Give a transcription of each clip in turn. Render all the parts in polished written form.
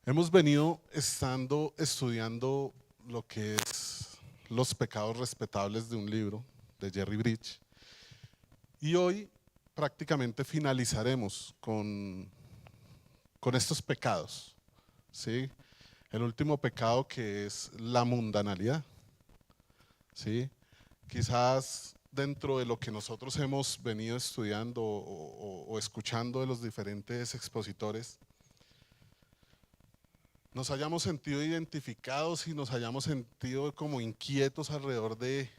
Hemos venido estudiando lo que es los pecados respetables de un libro de Jerry Bridge y hoy prácticamente finalizaremos con estos pecados, ¿sí? El último pecado que es la mundanalidad, ¿sí? Quizás dentro de lo que nosotros hemos venido estudiando o escuchando de los diferentes expositores, nos hayamos sentido identificados y nos hayamos sentido como inquietos alrededor de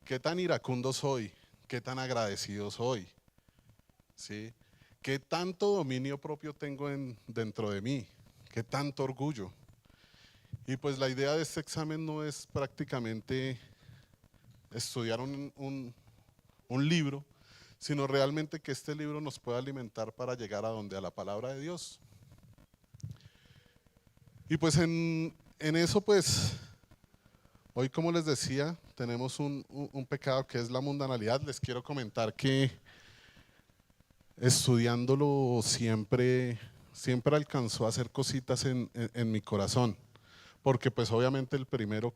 qué tan iracundo soy, qué tan agradecido soy, ¿sí? Qué tanto dominio propio tengo dentro de mí, qué tanto orgullo. Y pues la idea de este examen no es prácticamente estudiar un libro, sino realmente que este libro nos pueda alimentar para llegar a donde, a la palabra de Dios. Y pues en eso pues, hoy como les decía, tenemos un pecado que es la mundanalidad. Les quiero comentar que estudiándolo siempre alcanzó a hacer cositas en mi corazón, porque pues obviamente el primero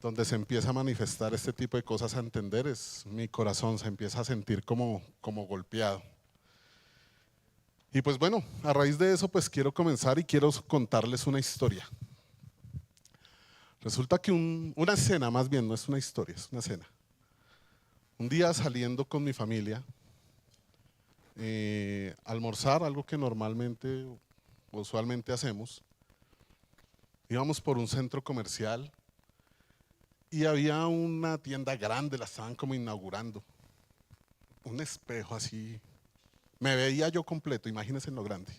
donde se empieza a manifestar este tipo de cosas a entender es mi corazón, se empieza a sentir como golpeado. Y pues bueno, a raíz de eso pues quiero comenzar y quiero contarles una historia. Resulta que una escena, más bien, no es una historia, es una escena. Un día saliendo con mi familia, almorzar, algo que normalmente, usualmente hacemos, íbamos por un centro comercial y había una tienda grande, la estaban como inaugurando. Un espejo así, me veía yo completo, imagínense en lo grande.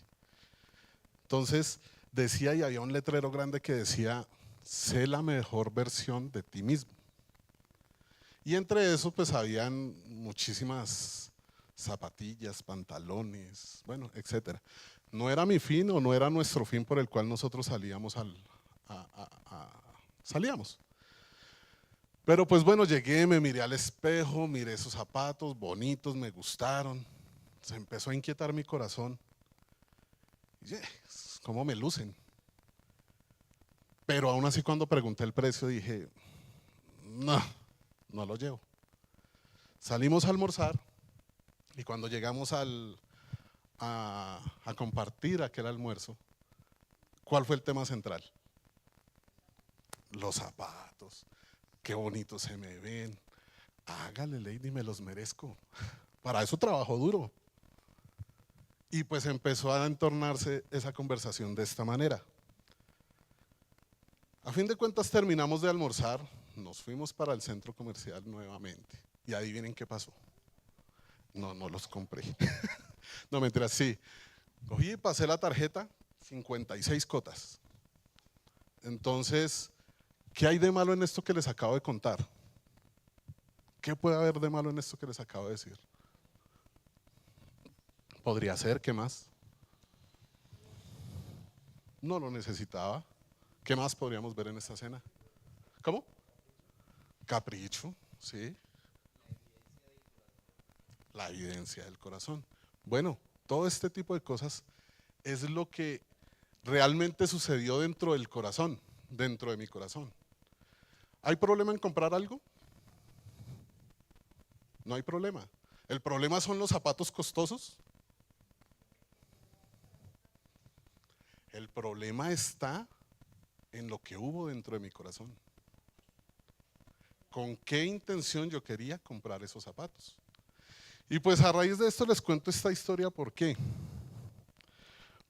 Entonces decía y había un letrero grande que decía, sé la mejor versión de ti mismo. Y entre eso pues habían muchísimas zapatillas, pantalones, bueno, etcétera. No era mi fin o no era nuestro fin por el cual nosotros salíamos. Pero pues bueno, llegué, me miré al espejo, miré esos zapatos bonitos, me gustaron. Se empezó a inquietar mi corazón. Y dije, ¿cómo me lucen? Pero aún así cuando pregunté el precio dije, no, no lo llevo. Salimos a almorzar y cuando llegamos a compartir aquel almuerzo, ¿cuál fue el tema central? Los zapatos, qué bonitos se me ven. Hágale, Lady, me los merezco. Para eso trabajo duro. Y pues empezó a entornarse esa conversación de esta manera. A fin de cuentas terminamos de almorzar, nos fuimos para el centro comercial nuevamente. Y adivinen qué pasó. No los compré. No, mentiras, sí. Cogí y pasé la tarjeta, 56 cotas. Entonces, ¿qué hay de malo en esto que les acabo de contar? ¿Qué puede haber de malo en esto que les acabo de decir? Podría ser, ¿qué más? No lo necesitaba. ¿Qué más podríamos ver en esta escena? ¿Cómo? Capricho, sí. La evidencia del corazón. Bueno, todo este tipo de cosas es lo que realmente sucedió dentro del corazón, dentro de mi corazón. ¿Hay problema en comprar algo? No hay problema. ¿El problema son los zapatos costosos? El problema está en lo que hubo dentro de mi corazón. ¿Con qué intención yo quería comprar esos zapatos? Y pues a raíz de esto les cuento esta historia, ¿por qué?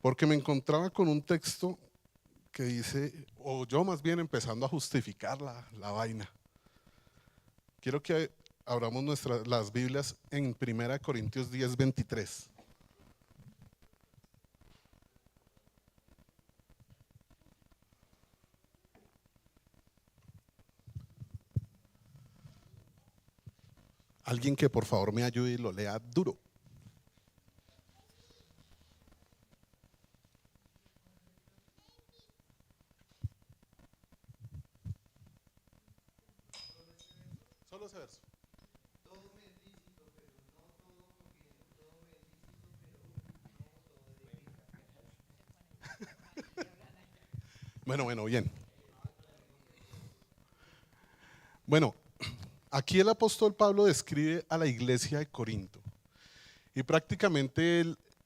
Porque me encontraba con un texto que dice, o yo más bien empezando a justificar la vaina. Quiero que abramos las Biblias en 1 Corintios 10:23. Alguien que por favor me ayude y lo lea duro. Solo ese verso. Bueno, bien. Bueno, aquí el apóstol Pablo describe a la iglesia de Corinto y prácticamente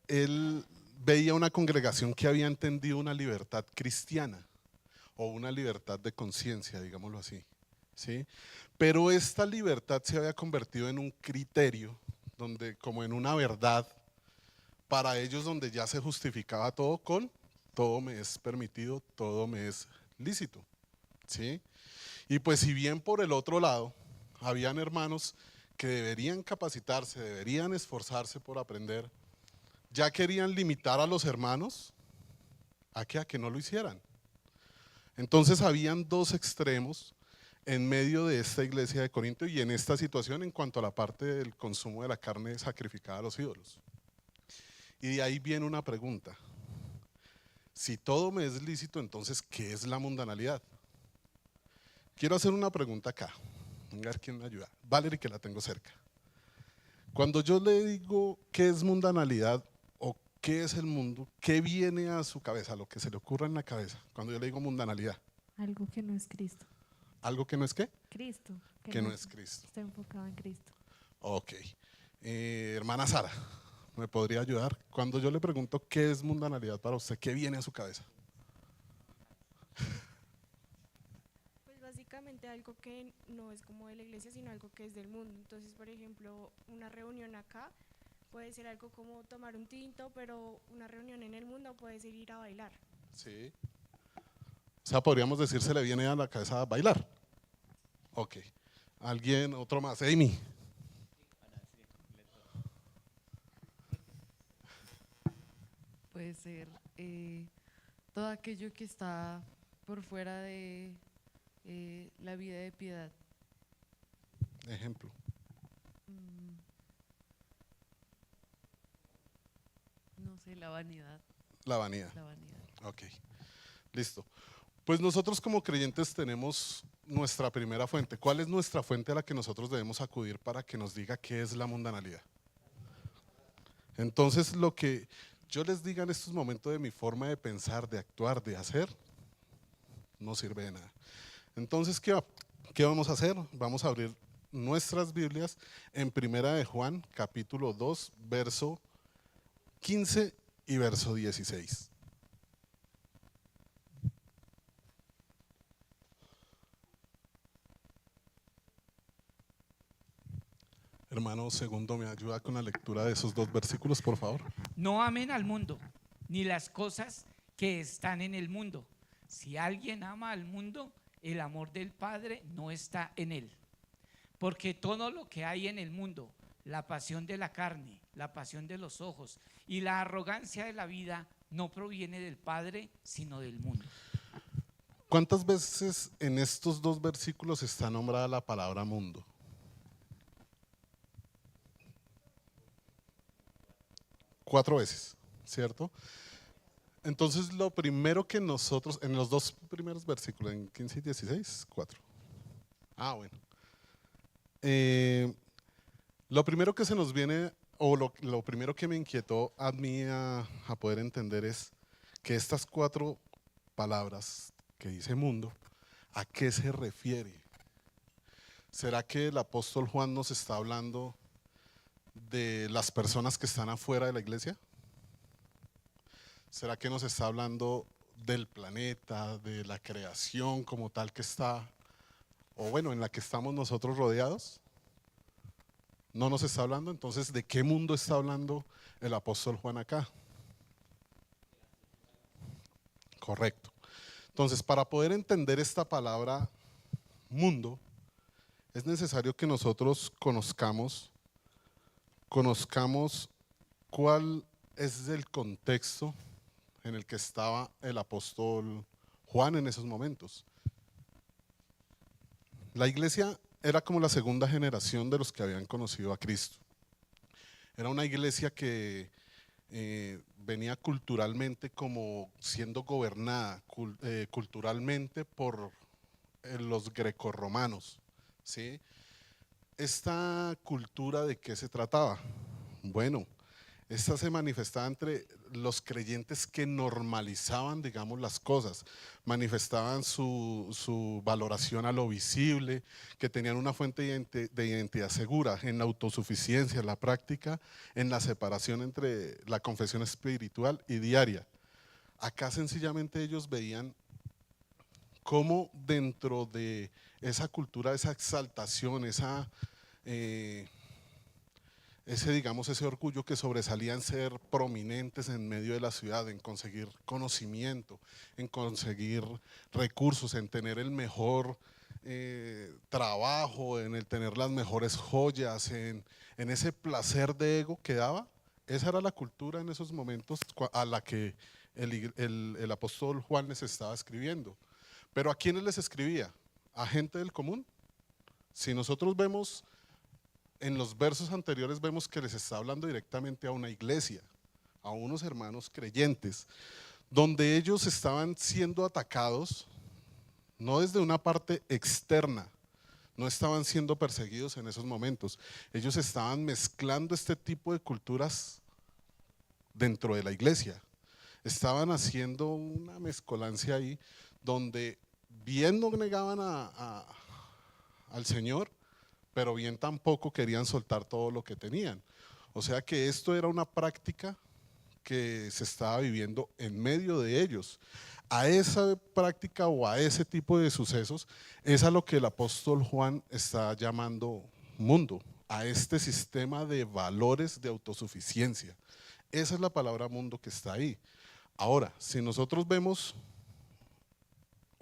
él veía una congregación que había entendido una libertad cristiana o una libertad de conciencia, digámoslo así, ¿sí? Pero esta libertad se había convertido en un criterio, donde, como en una verdad, para ellos donde ya se justificaba todo con todo me es permitido, todo me es lícito, ¿sí? Y pues si bien por el otro lado, habían hermanos que deberían capacitarse, deberían esforzarse por aprender, ya querían limitar a los hermanos a que no lo hicieran. Entonces habían dos extremos en medio de esta iglesia de Corinto y en esta situación en cuanto a la parte del consumo de la carne sacrificada a los ídolos. Y de ahí viene una pregunta. Si todo me es lícito, entonces, ¿qué es la mundanalidad? Quiero hacer una pregunta acá. A ver quién me ayuda. Valerie, que la tengo cerca. Cuando yo le digo qué es mundanalidad o qué es el mundo, ¿qué viene a su cabeza, lo que se le ocurra en la cabeza cuando yo le digo mundanalidad? Algo que no es Cristo. ¿Algo que no es qué? Cristo. Que no es Cristo. Está enfocado en Cristo. Ok. Hermana Sara, ¿me podría ayudar? Cuando yo le pregunto qué es mundanalidad para usted, ¿qué viene a su cabeza? Pues básicamente algo que no es como de la iglesia, sino algo que es del mundo. Entonces, por ejemplo, una reunión acá puede ser algo como tomar un tinto, pero una reunión en el mundo puede ser ir a bailar. Sí. O sea, podríamos decir, se le viene a la cabeza bailar. Ok. ¿Alguien, otro más? Amy. Puede ser todo aquello que está por fuera de la vida de piedad. Ejemplo. Mm, no sé, la vanidad. La vanidad. La vanidad. Ok. Listo. Pues nosotros como creyentes tenemos nuestra primera fuente. ¿Cuál es nuestra fuente a la que nosotros debemos acudir para que nos diga qué es la mundanalidad? Entonces, lo que yo les diga en estos momentos de mi forma de pensar, de actuar, de hacer, no sirve de nada. Entonces, ¿qué vamos a hacer? Vamos a abrir nuestras Biblias en Primera de Juan, capítulo 2, verso 15 y verso 16. Hermano Segundo, ¿me ayuda con la lectura de esos dos versículos, por favor? No amen al mundo, ni las cosas que están en el mundo. Si alguien ama al mundo, el amor del Padre no está en él. Porque todo lo que hay en el mundo, la pasión de la carne, la pasión de los ojos y la arrogancia de la vida, no proviene del Padre, sino del mundo. ¿Cuántas veces en estos dos versículos está nombrada la palabra mundo? 4 veces, ¿cierto? Entonces, lo primero que nosotros, en los dos primeros versículos, en 15 y 16, 4. Ah, bueno. Lo primero que se nos viene, o lo primero que me inquietó a mí a poder entender es que estas 4 palabras que dice mundo, ¿a qué se refiere? ¿Será que el apóstol Juan nos está hablando de las personas que están afuera de la iglesia? ¿Será que nos está hablando del planeta, de la creación como tal que está, o bueno, en la que estamos nosotros rodeados? No nos está hablando. Entonces, ¿de qué mundo está hablando el apóstol Juan acá? Correcto. Entonces, para poder entender esta palabra mundo, es necesario que nosotros conozcamos cuál es el contexto en el que estaba el apóstol Juan en esos momentos. La iglesia era como la segunda generación de los que habían conocido a Cristo. Era una iglesia que venía culturalmente como siendo gobernada culturalmente por los grecorromanos, ¿sí? ¿Esta cultura de qué se trataba? Bueno, esta se manifestaba entre los creyentes que normalizaban, digamos, las cosas, manifestaban su valoración a lo visible, que tenían una fuente de identidad segura en la autosuficiencia, en la práctica, en la separación entre la confesión espiritual y diaria. Acá sencillamente ellos veían cómo dentro de esa cultura, esa exaltación, ese orgullo que sobresalía en ser prominentes en medio de la ciudad, en conseguir conocimiento, en conseguir recursos, en tener el mejor trabajo, en el tener las mejores joyas, en ese placer de ego que daba. Esa era la cultura en esos momentos a la que el apóstol Juan les estaba escribiendo. Pero ¿a quiénes les escribía? ¿A gente del común? Si nosotros vemos en los versos anteriores, vemos que les está hablando directamente a una iglesia, a unos hermanos creyentes, donde ellos estaban siendo atacados, no desde una parte externa, no estaban siendo perseguidos en esos momentos, ellos estaban mezclando este tipo de culturas dentro de la iglesia, estaban haciendo una mezcolancia ahí, donde bien no negaban al Señor, pero bien tampoco querían soltar todo lo que tenían. O sea que esto era una práctica que se estaba viviendo en medio de ellos. A esa práctica o a ese tipo de sucesos es a lo que el apóstol Juan está llamando mundo, a este sistema de valores de autosuficiencia. Esa es la palabra mundo que está ahí. Ahora, si nosotros vemos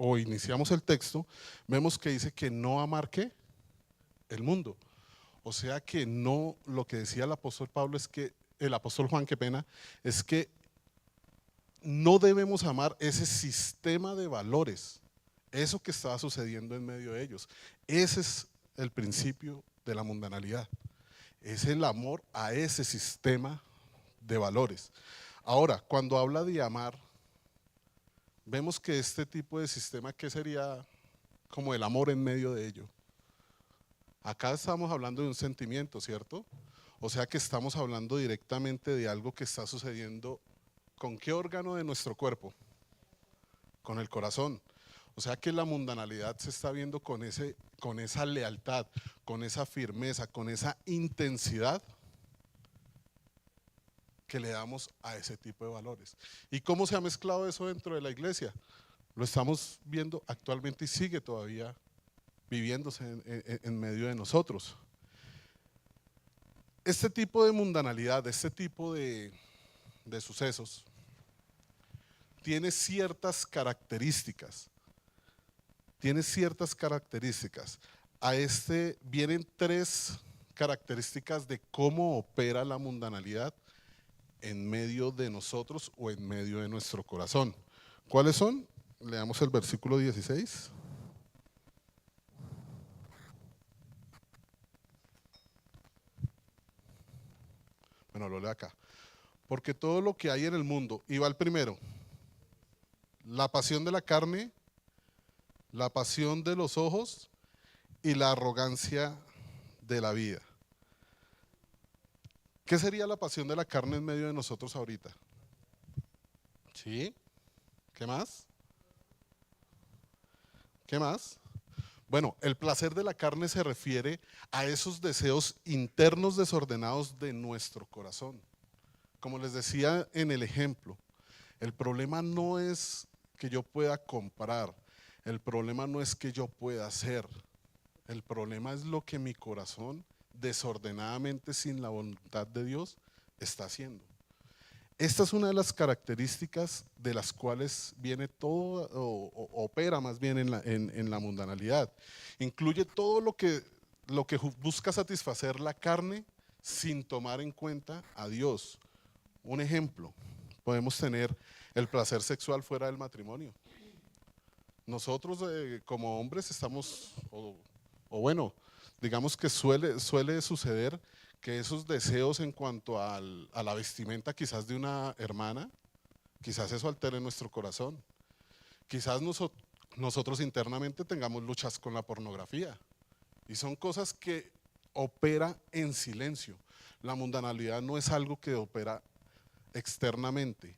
o iniciamos el texto, vemos que dice que no amar ¿qué? El mundo. O sea que no, lo que decía el apóstol Pablo es que, el apóstol Juan, qué pena, es que no debemos amar ese sistema de valores, eso que estaba sucediendo en medio de ellos. Ese es el principio de la mundanalidad, es el amor a ese sistema de valores. Ahora, cuando habla de amar, vemos que este tipo de sistema, ¿qué sería como el amor en medio de ello? Acá estamos hablando de un sentimiento, ¿cierto? O sea que estamos hablando directamente de algo que está sucediendo. ¿Con qué órgano de nuestro cuerpo? Con el corazón. O sea que la mundanalidad se está viendo con esa lealtad, con esa firmeza, con esa intensidad que le damos a ese tipo de valores. ¿Y cómo se ha mezclado eso dentro de la iglesia? Lo estamos viendo actualmente y sigue todavía viviéndose en medio de nosotros. Este tipo de mundanalidad, este tipo de sucesos, tiene ciertas características. Tiene ciertas características. A este vienen 3 características de cómo opera la mundanalidad en medio de nosotros o en medio de nuestro corazón. ¿Cuáles son? Leamos el versículo 16. Bueno, lo leo acá. Porque todo lo que hay en el mundo, y va el primero, la pasión de la carne, la pasión de los ojos y la arrogancia de la vida. ¿Qué sería la pasión de la carne en medio de nosotros ahorita? ¿Sí? ¿Qué más? ¿Qué más? Bueno, el placer de la carne se refiere a esos deseos internos desordenados de nuestro corazón. Como les decía en el ejemplo, el problema no es que yo pueda comprar, el problema no es que yo pueda hacer, el problema es lo que mi corazón desordenadamente, sin la voluntad de Dios, está haciendo. Esta es una de las características de las cuales viene todo, o opera más bien en la mundanalidad. Incluye todo lo que busca satisfacer la carne sin tomar en cuenta a Dios. Un ejemplo, podemos tener el placer sexual fuera del matrimonio. Nosotros como hombres estamos, o bueno, digamos que suele suceder que esos deseos en cuanto a la vestimenta quizás de una hermana, quizás eso altere nuestro corazón. Quizás nosotros internamente tengamos luchas con la pornografía. Y son cosas que opera en silencio. La mundanalidad no es algo que opera externamente.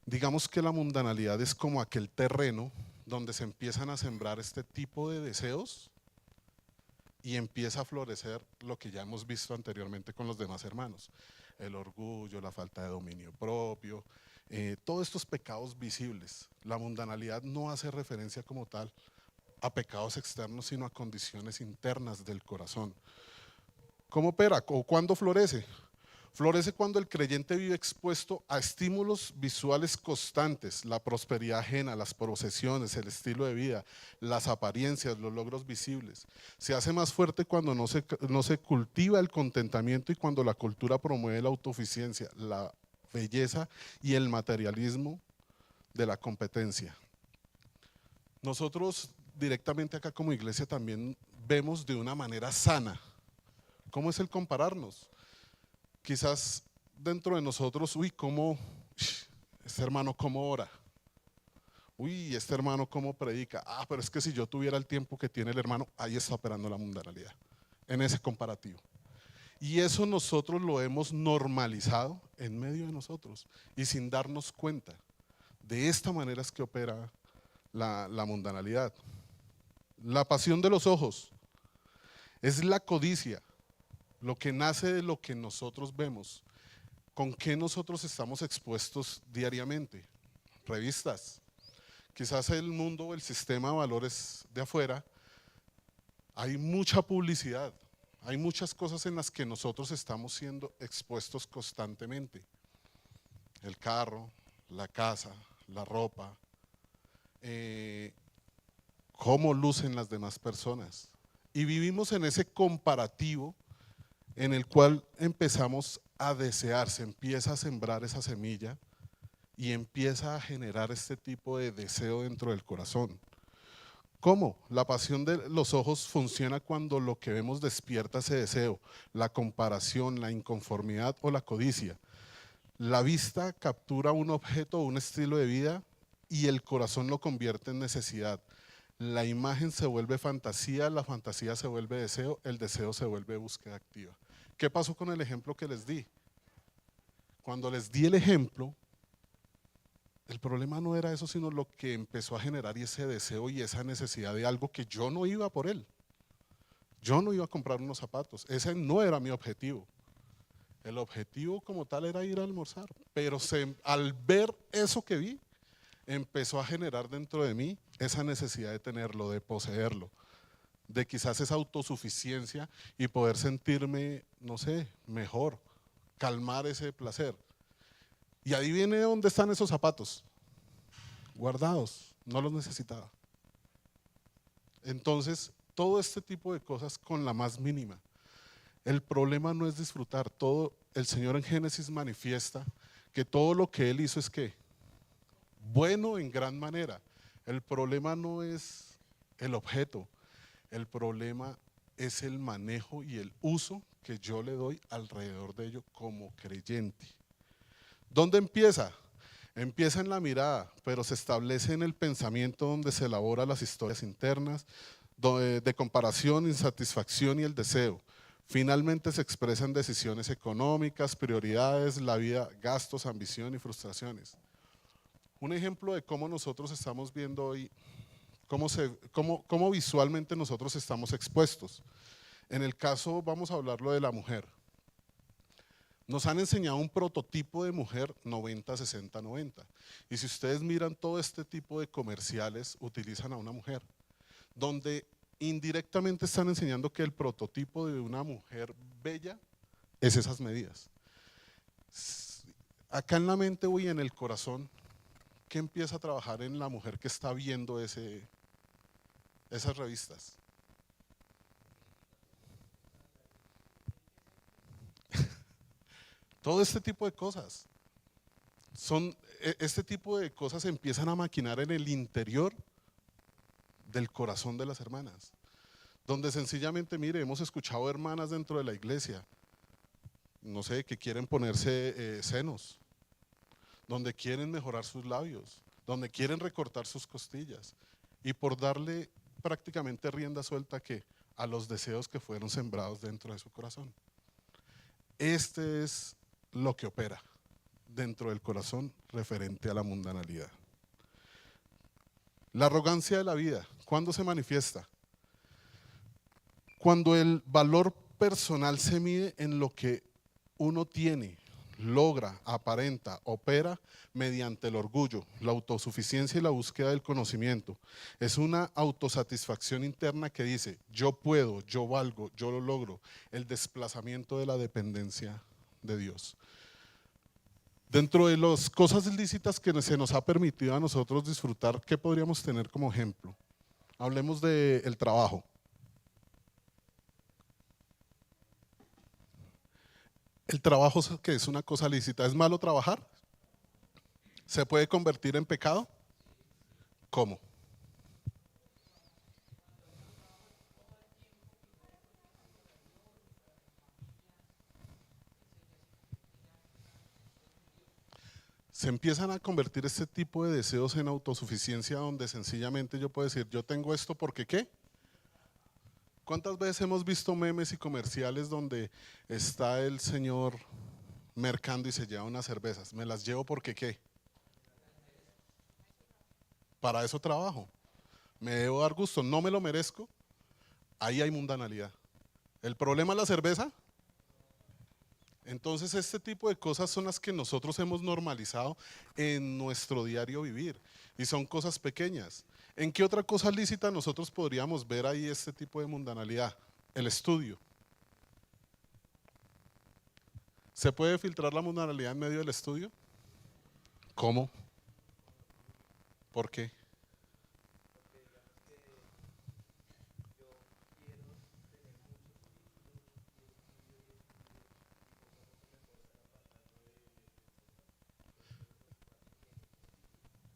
Digamos que la mundanalidad es como aquel terreno donde se empiezan a sembrar este tipo de deseos y empieza a florecer lo que ya hemos visto anteriormente con los demás hermanos. El orgullo, la falta de dominio propio, todos estos pecados visibles. La mundanalidad no hace referencia como tal a pecados externos, sino a condiciones internas del corazón. ¿Cómo opera o cuándo florece? Florece cuando el creyente vive expuesto a estímulos visuales constantes, la prosperidad ajena, las posesiones, el estilo de vida, las apariencias, los logros visibles. Se hace más fuerte cuando no se cultiva el contentamiento y cuando la cultura promueve la autosuficiencia, la belleza y el materialismo de la competencia. Nosotros directamente acá como iglesia también vemos de una manera sana. ¿Cómo es el compararnos? Quizás dentro de nosotros, este hermano cómo ora, este hermano cómo predica, pero es que si yo tuviera el tiempo que tiene el hermano, ahí está operando la mundanalidad, en ese comparativo. Y eso nosotros lo hemos normalizado en medio de nosotros y sin darnos cuenta. De esta manera es que opera la mundanalidad. La pasión de los ojos es la codicia, lo que nace de lo que nosotros vemos. ¿Con qué nosotros estamos expuestos diariamente? Revistas. Quizás el mundo, el sistema de valores de afuera, hay mucha publicidad, hay muchas cosas en las que nosotros estamos siendo expuestos constantemente. El carro, la casa, la ropa, cómo lucen las demás personas. Y vivimos en ese comparativo en el cual empezamos a desear, se empieza a sembrar esa semilla y empieza a generar este tipo de deseo dentro del corazón. ¿Cómo? La pasión de los ojos funciona cuando lo que vemos despierta ese deseo, la comparación, la inconformidad o la codicia. La vista captura un objeto o un estilo de vida y el corazón lo convierte en necesidad. La imagen se vuelve fantasía, la fantasía se vuelve deseo, el deseo se vuelve búsqueda activa. ¿Qué pasó con el ejemplo que les di? Cuando les di el ejemplo, el problema no era eso, sino lo que empezó a generar ese deseo y esa necesidad de algo que yo no iba por él. Yo no iba a comprar unos zapatos, ese no era mi objetivo. El objetivo como tal era ir a almorzar, pero al ver eso que vi, empezó a generar dentro de mí esa necesidad de tenerlo, de poseerlo, de quizás esa autosuficiencia y poder sentirme, no sé, mejor, calmar ese placer. Y adivine dónde están esos zapatos, guardados, no los necesitaba. Entonces, todo este tipo de cosas con la más mínima. El problema no es disfrutar, el Señor en Génesis manifiesta que todo lo que Él hizo es que bueno en gran manera. El problema no es el objeto, el problema es el manejo y el uso que yo le doy alrededor de ello como creyente. ¿Dónde empieza? Empieza en la mirada, pero se establece en el pensamiento donde se elaboran las historias internas de comparación, insatisfacción y el deseo. Finalmente se expresan decisiones económicas, prioridades, la vida, gastos, ambición y frustraciones. Un ejemplo de cómo nosotros estamos viendo hoy, cómo visualmente nosotros estamos expuestos. En el caso, vamos a hablarlo de la mujer. Nos han enseñado un prototipo de mujer 90, 60, 90. Y si ustedes miran todo este tipo de comerciales, utilizan a una mujer, donde indirectamente están enseñando que el prototipo de una mujer bella es esas medidas. Acá en la mente y en el corazón, ¿qué empieza a trabajar en la mujer que está viendo esas revistas? Todo este tipo de cosas. Este tipo de cosas empiezan a maquinar en el interior del corazón de las hermanas. Donde sencillamente, mire, hemos escuchado hermanas dentro de la iglesia, no sé, que quieren ponerse senos, donde quieren mejorar sus labios, donde quieren recortar sus costillas y por darle prácticamente rienda suelta a los deseos que fueron sembrados dentro de su corazón. Este es lo que opera. dentro del corazón referente a la mundanalidad. La arrogancia de la vida, ¿cuándo se manifiesta? Cuando el valor personal se mide en lo que uno tiene, logra, aparenta, opera mediante el orgullo, la autosuficiencia y la búsqueda del conocimiento. Es una autosatisfacción interna que dice, yo puedo, yo valgo, yo lo logro. El desplazamiento de la dependencia de Dios. Dentro de las cosas lícitas que se nos ha permitido a nosotros disfrutar, ¿qué podríamos tener como ejemplo? Hablemos del trabajo. El trabajo, que es una cosa lícita, ¿es malo trabajar? ¿Se puede convertir en pecado? ¿Cómo? Se empiezan a convertir este tipo de deseos en autosuficiencia, donde sencillamente yo puedo decir, yo tengo esto porque ¿qué? ¿Cuántas veces hemos visto memes y comerciales donde está el señor mercando y se lleva unas cervezas? Me las llevo porque ¿qué? Para eso trabajo. Me debo dar gusto, no me lo merezco. Ahí hay mundanalidad. ¿El problema es la cerveza? Entonces este tipo de cosas son las que nosotros hemos normalizado en nuestro diario vivir y son cosas pequeñas. ¿En qué otra cosa lícita nosotros podríamos ver ahí este tipo de mundanalidad? El estudio. ¿Se puede filtrar la mundanalidad en medio del estudio? ¿Cómo? ¿Por qué?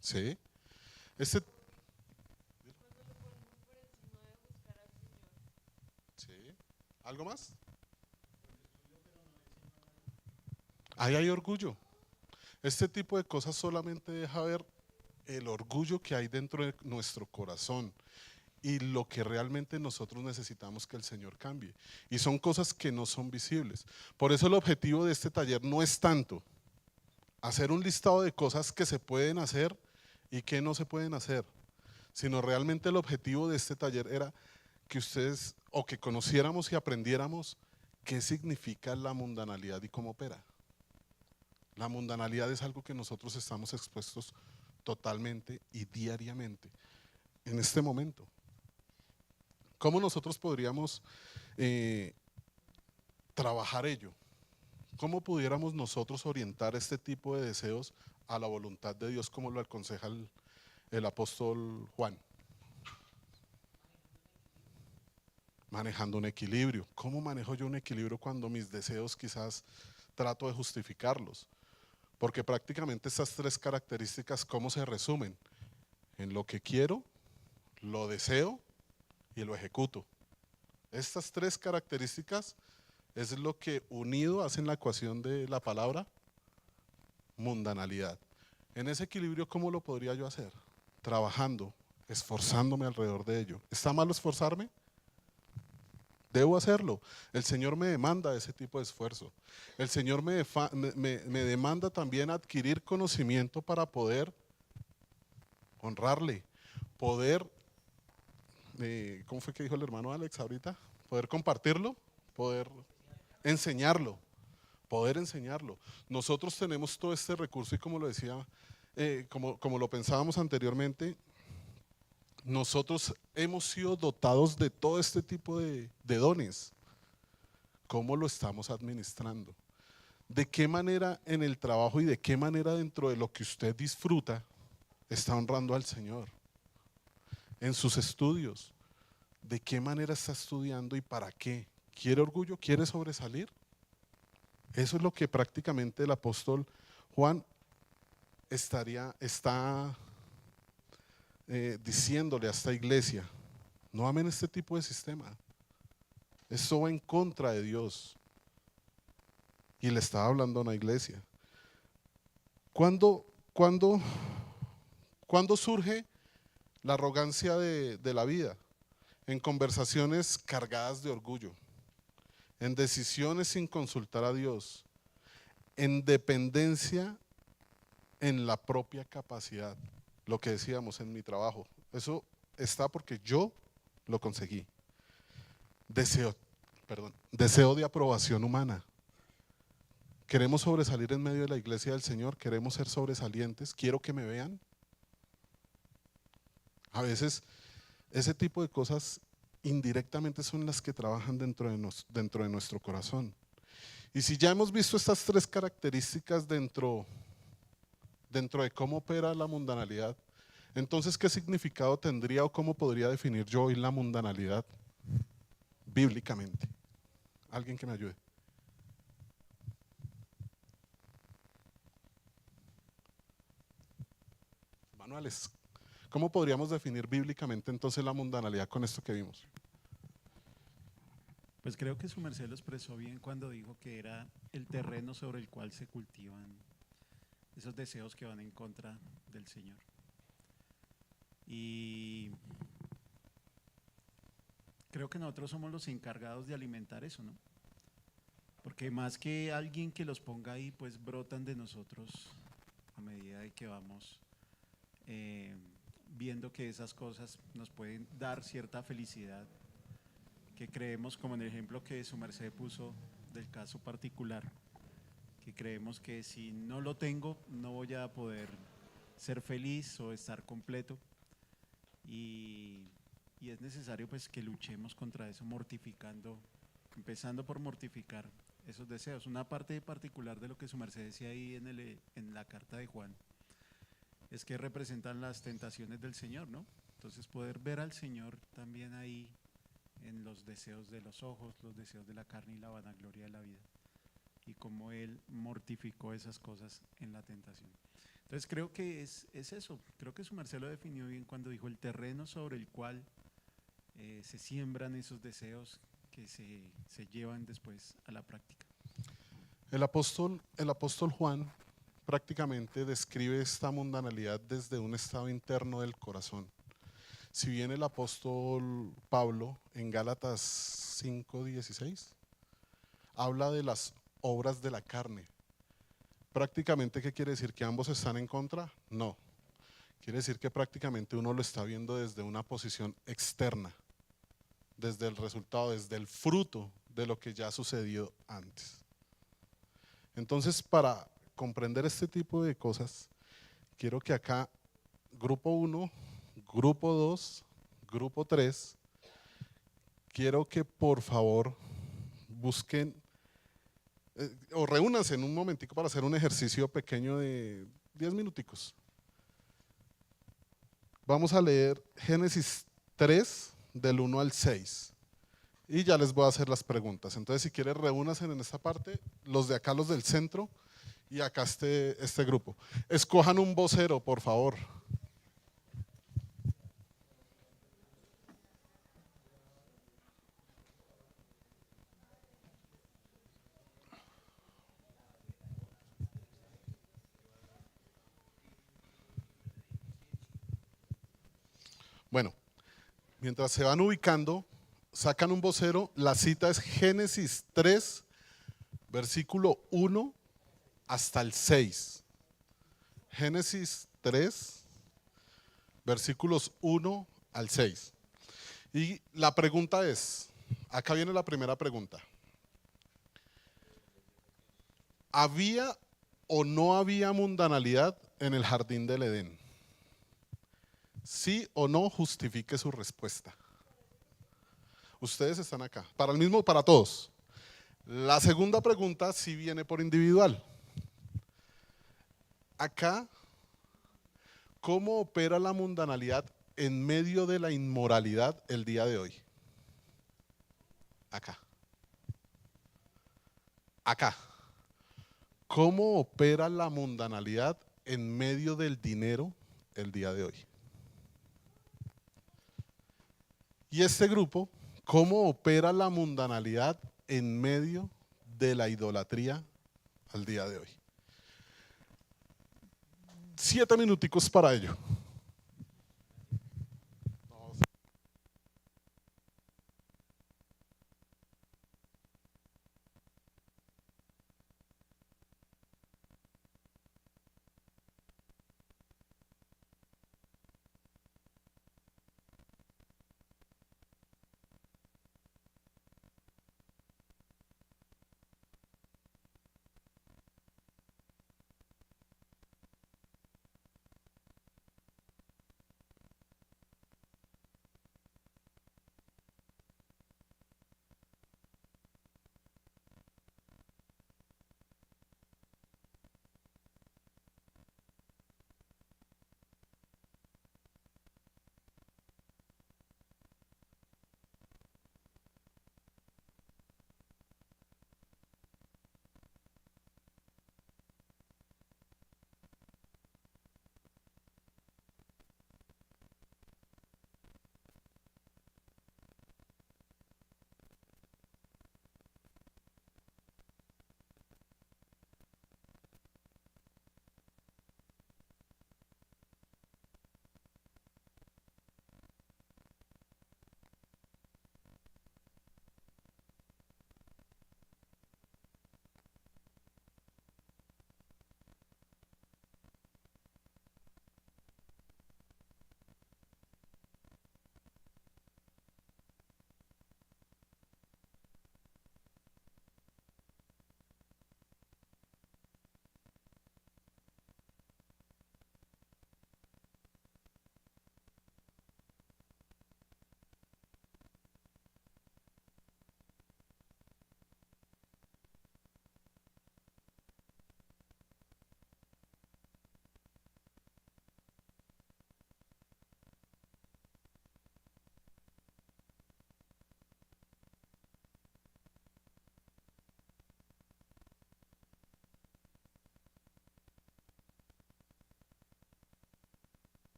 Sí. Este, sí. ¿Algo más? Ahí hay orgullo. Este tipo de cosas solamente deja ver el orgullo que hay dentro de nuestro corazón y lo que realmente nosotros necesitamos que el Señor cambie. Y son cosas que no son visibles. Por eso el objetivo de este taller no es tanto hacer un listado de cosas que se pueden hacer y que no se pueden hacer, sino realmente el objetivo de este taller era que ustedes o que conociéramos y aprendiéramos qué significa la mundanalidad y cómo opera. La mundanalidad es algo que nosotros estamos expuestos totalmente y diariamente en este momento. ¿Cómo nosotros podríamos trabajar ello? ¿Cómo pudiéramos nosotros orientar este tipo de deseos a la voluntad de Dios como lo aconseja el apóstol Juan? Manejando un equilibrio. ¿Cómo manejo yo un equilibrio cuando mis deseos quizás trato de justificarlos? Porque prácticamente estas tres características, ¿cómo se resumen? En lo que quiero, lo deseo y lo ejecuto. Estas tres características es lo que unido hacen la ecuación de la palabra mundanalidad. En ese equilibrio, ¿cómo lo podría yo hacer? Trabajando, esforzándome alrededor de ello. ¿Está mal esforzarme? Debo hacerlo. El Señor me demanda ese tipo de esfuerzo. El Señor me demanda también adquirir conocimiento para poder honrarle, poder, ¿cómo fue que dijo el hermano Alex ahorita? Poder compartirlo, poder enseñarlo, poder enseñarlo. Nosotros tenemos todo este recurso y como lo decía, como lo pensábamos anteriormente, nosotros hemos sido dotados de todo este tipo de dones. ¿Cómo lo estamos administrando? ¿De qué manera en el trabajo y de qué manera dentro de lo que usted disfruta está honrando al Señor? En sus estudios, ¿de qué manera está estudiando y para qué? ¿Quiere orgullo? ¿Quiere sobresalir? Eso es lo que prácticamente el apóstol Juan está diciéndole a esta iglesia: no amen este tipo de sistema. Esto va en contra de Dios. Y le estaba hablando a una iglesia. ¿Cuándo surge la arrogancia de la vida? En conversaciones cargadas de orgullo, en decisiones sin consultar a Dios, en dependencia en la propia capacidad. Lo que decíamos en mi trabajo, eso está porque yo lo conseguí. Deseo de aprobación humana. Queremos sobresalir en medio de la iglesia del Señor, queremos ser sobresalientes, quiero que me vean. A veces ese tipo de cosas indirectamente son las que trabajan dentro de nuestro corazón. Y si ya hemos visto estas tres características dentro de cómo opera la mundanalidad, entonces ¿qué significado tendría o cómo podría definir yo hoy la mundanalidad bíblicamente? ¿Alguien que me ayude? Manuales, ¿cómo podríamos definir bíblicamente entonces la mundanalidad con esto que vimos? Pues creo que su merced lo expresó bien cuando dijo que era el terreno sobre el cual se cultivan esos deseos que van en contra del Señor. Y creo que nosotros somos los encargados de alimentar eso, ¿no? Porque más que alguien que los ponga ahí, pues brotan de nosotros a medida de que vamos viendo que esas cosas nos pueden dar cierta felicidad, que creemos, como en el ejemplo que su merced puso del caso particular, que creemos que si no lo tengo no voy a poder ser feliz o estar completo, y es necesario pues que luchemos contra eso, mortificando, empezando por mortificar esos deseos. Una parte particular de lo que su merced decía ahí en la carta de Juan es que representan las tentaciones del Señor, ¿no? Entonces poder ver al Señor también ahí en los deseos de los ojos, los deseos de la carne y la vanagloria de la vida, y cómo Él mortificó esas cosas en la tentación. Entonces creo que es eso, creo que su merced lo definió bien cuando dijo el terreno sobre el cual se siembran esos deseos que se llevan después a la práctica. El apóstol Juan prácticamente describe esta mundanalidad desde un estado interno del corazón. Si bien el apóstol Pablo en Gálatas 5:16 habla de las obras de la carne, prácticamente ¿qué quiere decir? ¿Que ambos están en contra? No, quiere decir que prácticamente uno lo está viendo desde una posición externa, desde el resultado, desde el fruto de lo que ya sucedió antes. Entonces, para comprender este tipo de cosas, quiero que acá, grupo 1, grupo 2, grupo 3, quiero que por favor busquen o reúnanse en un momentico para hacer un ejercicio pequeño de 10 minuticos. Vamos a leer Génesis 3 del 1 al 6 y ya les voy a hacer las preguntas. Entonces, si quieren, reúnanse en esta parte, los de acá, los del centro, y acá este grupo. Escojan un vocero, por favor. Bueno, mientras se van ubicando, sacan un vocero. La cita es Génesis 3, versículo 1 hasta el 6. Génesis 3, versículos 1 al 6. Y la pregunta es, acá viene la primera pregunta. ¿Había o no había mundanalidad en el jardín del Edén? Sí o no, justifique su respuesta. Ustedes están acá, para todos. La segunda pregunta sí viene por individual. Acá, ¿cómo opera la mundanalidad en medio de la inmoralidad el día de hoy? Acá. Acá. ¿Cómo opera la mundanalidad en medio del dinero el día de hoy? Y este grupo, ¿cómo opera la mundanalidad en medio de la idolatría al día de hoy? 7 minuticos para ello.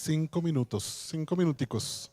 5 minutos, 5 minuticos.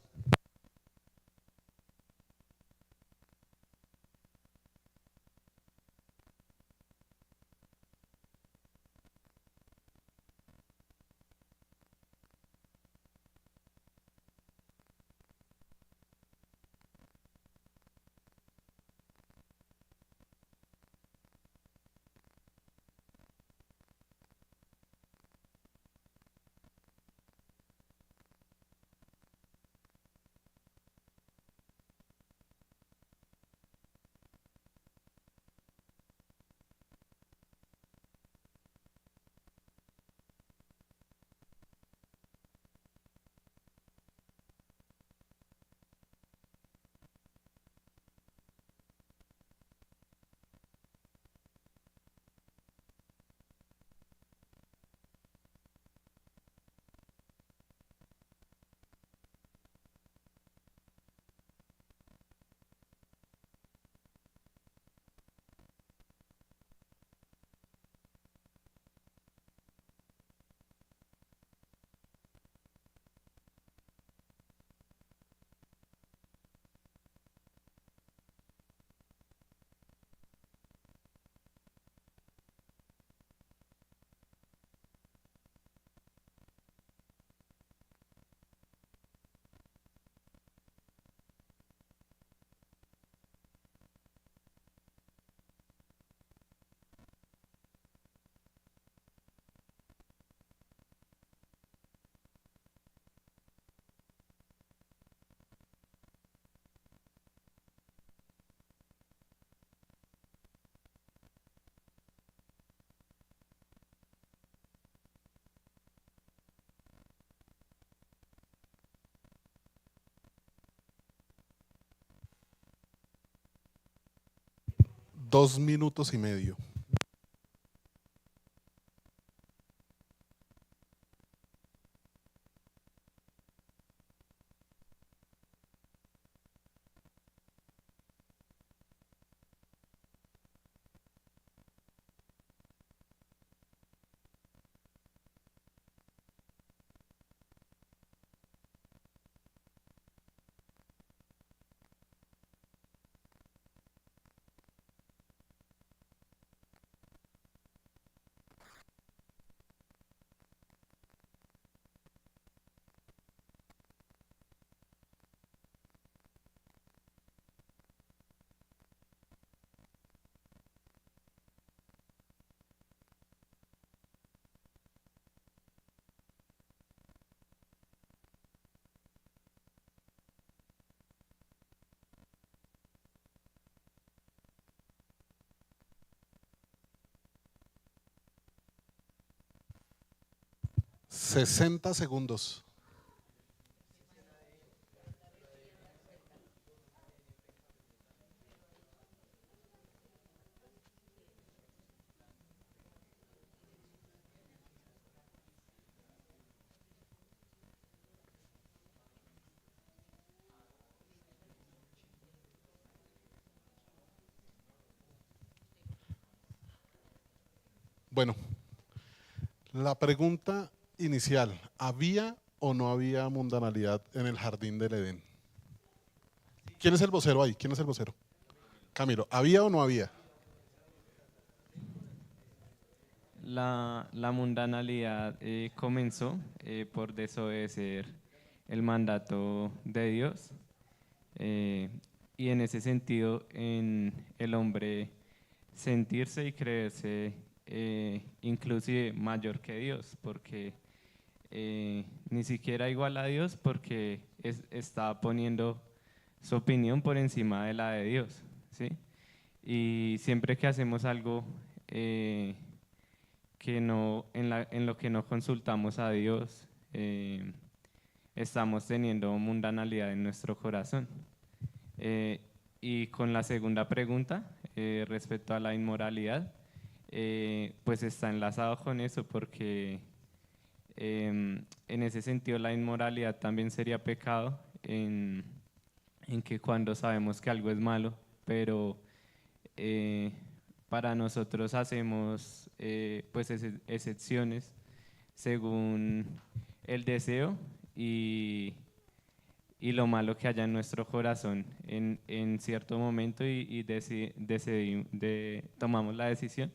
Dos minutos y medio. $60. Bueno, la pregunta inicial, ¿había o no había mundanalidad en el jardín del Edén? ¿Quién es el vocero ahí? ¿Quién es el vocero? Camilo, ¿había o no había? La mundanalidad comenzó por desobedecer el mandato de Dios, y en ese sentido en el hombre sentirse y creerse inclusive mayor que Dios, porque ni siquiera igual a Dios, porque está poniendo su opinión por encima de la de Dios, ¿sí? Y siempre que hacemos algo que no, en lo que no consultamos a Dios, estamos teniendo mundanalidad en nuestro corazón. Y con la segunda pregunta, respecto a la inmoralidad, pues está enlazado con eso, porque en ese sentido la inmoralidad también sería pecado en que cuando sabemos que algo es malo, pero para nosotros hacemos pues excepciones según el deseo y lo malo que haya en nuestro corazón en cierto momento y tomamos la decisión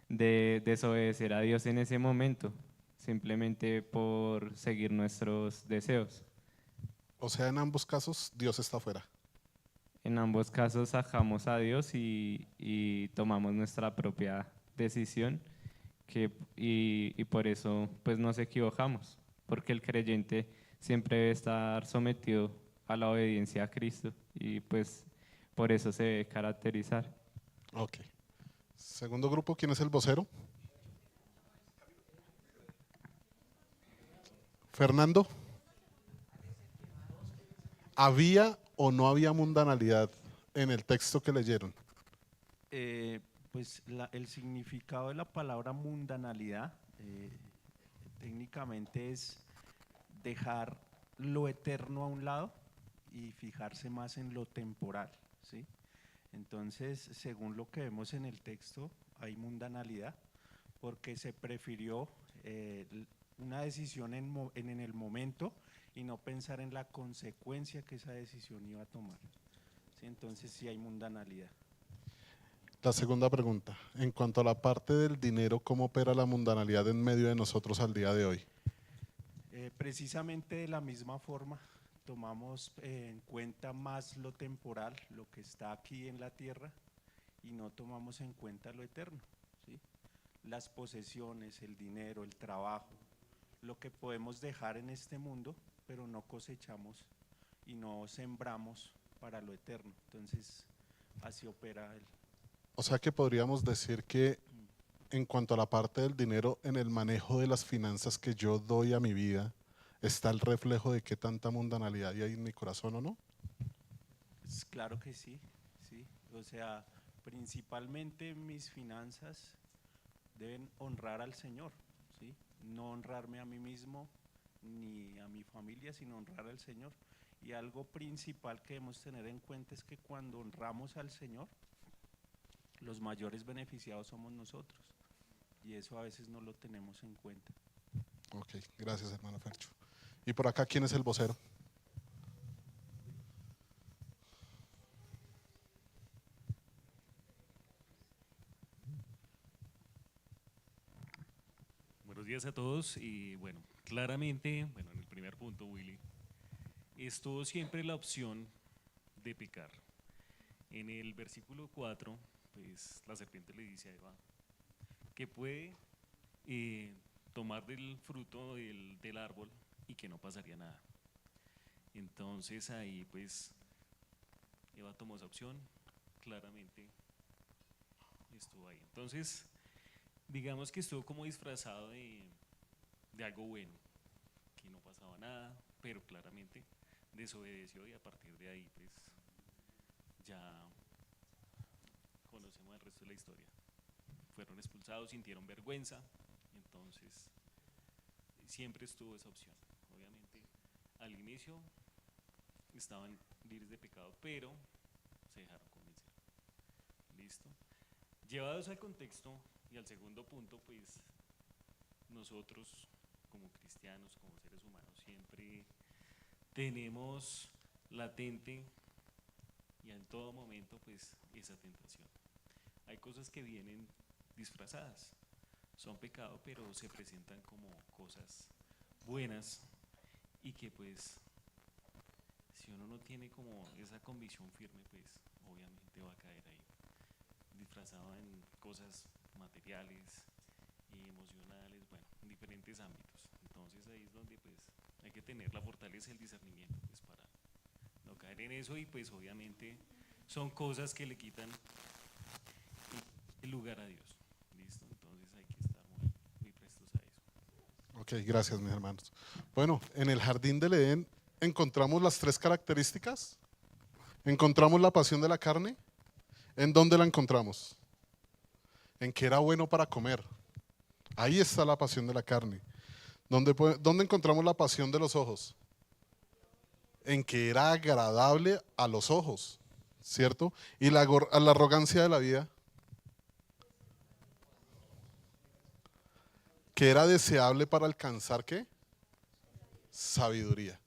de desobedecer a Dios en ese momento, simplemente por seguir nuestros deseos. O sea, en ambos casos, Dios está afuera. En ambos casos sacamos a Dios y tomamos nuestra propia decisión y por eso pues nos equivocamos, porque el creyente siempre debe estar sometido a la obediencia a Cristo y pues por eso se debe caracterizar. Ok. Segundo grupo, ¿quién es el vocero? Fernando. ¿Había o no había mundanalidad en el texto que leyeron? Pues el significado de la palabra mundanalidad técnicamente es dejar lo eterno a un lado y fijarse más en lo temporal, ¿sí? Entonces, según lo que vemos en el texto, hay mundanalidad porque se prefirió una decisión en el momento y no pensar en la consecuencia que esa decisión iba a tomar, ¿sí? Entonces sí hay mundanalidad. La segunda pregunta, en cuanto a la parte del dinero, ¿cómo opera la mundanalidad en medio de nosotros al día de hoy? Precisamente de la misma forma, tomamos en cuenta más lo temporal, lo que está aquí en la tierra, y no tomamos en cuenta lo eterno, ¿sí? Las posesiones, el dinero, el trabajo, lo que podemos dejar en este mundo, pero no cosechamos y no sembramos para lo eterno. Entonces, así opera el… O sea que podríamos decir que en cuanto a la parte del dinero, en el manejo de las finanzas que yo doy a mi vida, ¿está el reflejo de qué tanta mundanalidad hay en mi corazón o no? Pues claro que sí, sí. O sea, principalmente mis finanzas deben honrar al Señor, ¿sí? No honrarme a mí mismo ni a mi familia, sino honrar al Señor. Y algo principal que debemos tener en cuenta es que cuando honramos al Señor, los mayores beneficiados somos nosotros. Y eso a veces no lo tenemos en cuenta. Ok, gracias hermano Fercho. Y por acá, ¿quién es el vocero? Buenos días a todos y bueno, claramente, bueno, en el primer punto, Willy, estuvo siempre la opción de pecar. En el versículo 4, pues la serpiente le dice a Eva que puede tomar del fruto del árbol y que no pasaría nada. Entonces ahí pues Eva tomó esa opción, claramente estuvo ahí. Entonces digamos que estuvo como disfrazado de algo bueno, que no pasaba nada, pero claramente desobedeció y a partir de ahí pues ya conocemos el resto de la historia. Fueron expulsados, sintieron vergüenza, entonces siempre estuvo esa opción. Obviamente al inicio estaban libres de pecado, pero se dejaron convencer. ¿Listo? Llevados al contexto y al segundo punto, pues nosotros como cristianos, como seres humanos, siempre tenemos latente y en todo momento pues esa tentación. Hay cosas que vienen disfrazadas, son pecado, pero se presentan como cosas buenas y que pues si uno no tiene como esa convicción firme, pues obviamente va a caer ahí, disfrazado en cosas materiales y emocionales, bueno, en diferentes ámbitos. Entonces ahí es donde pues hay que tener la fortaleza y el discernimiento pues para no caer en eso y pues obviamente son cosas que le quitan el lugar a Dios. ¿Listo? Entonces hay que estar muy prestos a eso. Ok, gracias mis hermanos. Bueno, en el jardín del Edén encontramos las tres características. Encontramos la pasión de la carne. ¿En dónde la encontramos? En que era bueno para comer. Ahí está la pasión de la carne. ¿Dónde encontramos la pasión de los ojos? En que era agradable a los ojos, ¿cierto? Y la arrogancia de la vida, que era deseable para alcanzar ¿qué? sabiduría.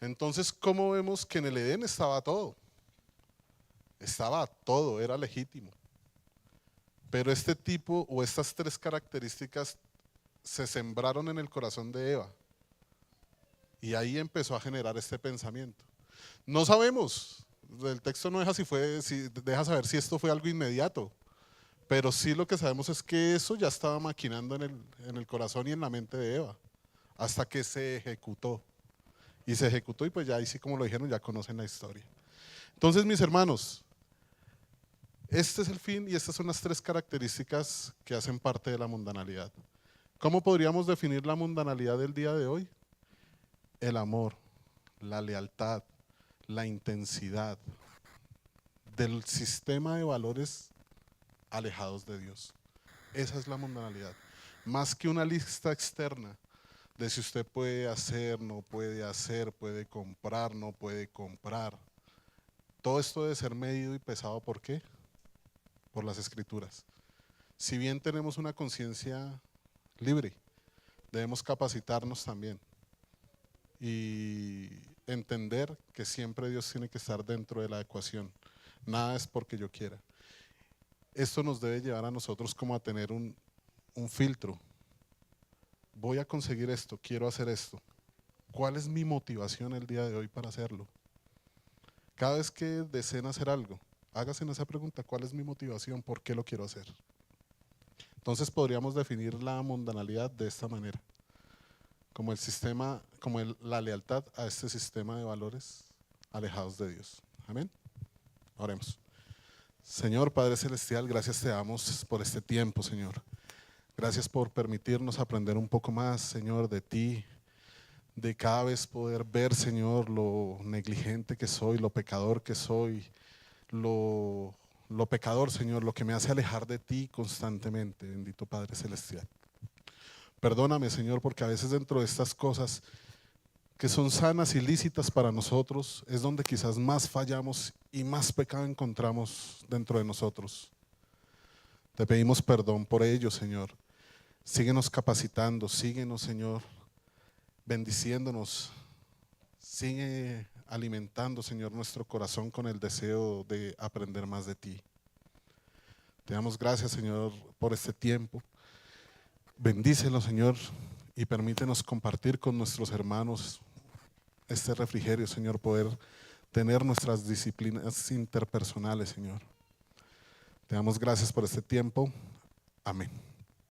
Entonces, ¿cómo vemos que en el Edén estaba todo? Estaba todo, era legítimo. Pero este tipo o estas tres características se sembraron en el corazón de Eva. Y ahí empezó a generar este pensamiento. No sabemos, el texto no deja, deja saber si esto fue algo inmediato, pero sí lo que sabemos es que eso ya estaba maquinando en el corazón y en la mente de Eva, hasta que se ejecutó. Y se ejecutó y pues ya ahí sí, como lo dijeron, ya conocen la historia. Entonces, mis hermanos, este es el fin y estas son las tres características que hacen parte de la mundanalidad. ¿Cómo podríamos definir la mundanalidad del día de hoy? El amor, la lealtad, la intensidad del sistema de valores alejados de Dios. Esa es la mundanalidad. Más que una lista externa de si usted puede hacer, no puede hacer, puede comprar, no puede comprar. Todo esto debe ser medido y pesado, ¿por qué? Por las Escrituras. Si bien tenemos una conciencia libre, debemos capacitarnos también y entender que siempre Dios tiene que estar dentro de la ecuación. Nada es porque yo quiera. Esto nos debe llevar a nosotros como a tener un filtro. Voy a conseguir esto, quiero hacer esto. ¿Cuál es mi motivación el día de hoy para hacerlo? Cada vez que deseen hacer algo, hágase esa pregunta, ¿cuál es mi motivación? ¿Por qué lo quiero hacer? Entonces podríamos definir la mundanalidad de esta manera, como el sistema, como la lealtad a este sistema de valores alejados de Dios. Amén. Oremos. Señor Padre Celestial, gracias te damos por este tiempo, Señor. Gracias por permitirnos aprender un poco más, Señor, de ti, de cada vez poder ver, Señor, lo negligente que soy, lo pecador que soy, lo pecador, Señor, lo que me hace alejar de ti constantemente, bendito Padre Celestial. Perdóname, Señor, porque a veces dentro de estas cosas que son sanas y lícitas para nosotros, es donde quizás más fallamos y más pecado encontramos dentro de nosotros. Te pedimos perdón por ello, Señor. Síguenos capacitando, síguenos, Señor, bendiciéndonos. Sigue alimentando, Señor, nuestro corazón con el deseo de aprender más de ti. Te damos gracias, Señor, por este tiempo. Bendícelo, Señor, y permítenos compartir con nuestros hermanos este refrigerio, Señor, poder tener nuestras disciplinas interpersonales, Señor. Te damos gracias por este tiempo. Amén.